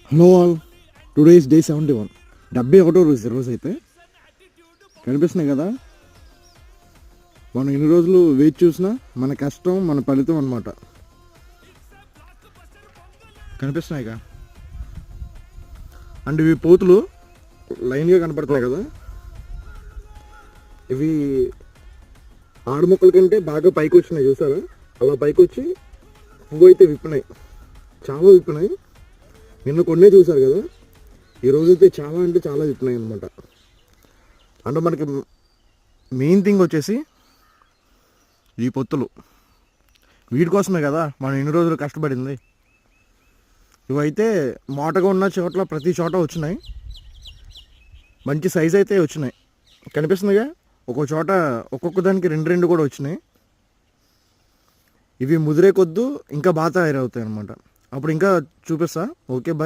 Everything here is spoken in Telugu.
Hello all, today is day 71. 71వ రోజు ఈరోజు అయితే కనిపిస్తున్నాయి కదా. మనం ఎన్ని రోజులు వెయిట్ చూసినా మన కష్టం మన ఫలితం అనమాట. కనిపిస్తున్నాయిగా. అండ్ ఇవి పోతులు లైన్గా కనపడుతున్నాయి కదా. ఇవి ఆడు మొక్కల కంటే బాగా పైకి వచ్చినాయి, చూసారా? అలా పైకి వచ్చి పువ్వు అయితే విప్పినాయి, చాలా విప్పినాయి. నిన్న కొన్నే చూసారు కదా, ఈరోజైతే చాలా అంటే చాలా విప్పినాయి అనమాట. అంటే మనకి మెయిన్ థింగ్ వచ్చేసి ఈ పొత్తులు, వీటి కోసమే కదా మనం ఎన్ని రోజులు కష్టపడింది. ఇవైతే మోటగా ఉన్న చోట్ల ప్రతి చోట వచ్చినాయి, మంచి సైజ్ అయితే వచ్చినాయి. కనిపిస్తుందిగా, ఒక్కో చోట ఒక్కొక్క దానికి రెండు రెండు కూడా వచ్చినాయి. ఇవి ముదిరే కొద్దు ఇంకా బాగా తయారవుతాయి అనమాట. అప్పుడు ఇంకా చూపిస్తా. Okay, bye.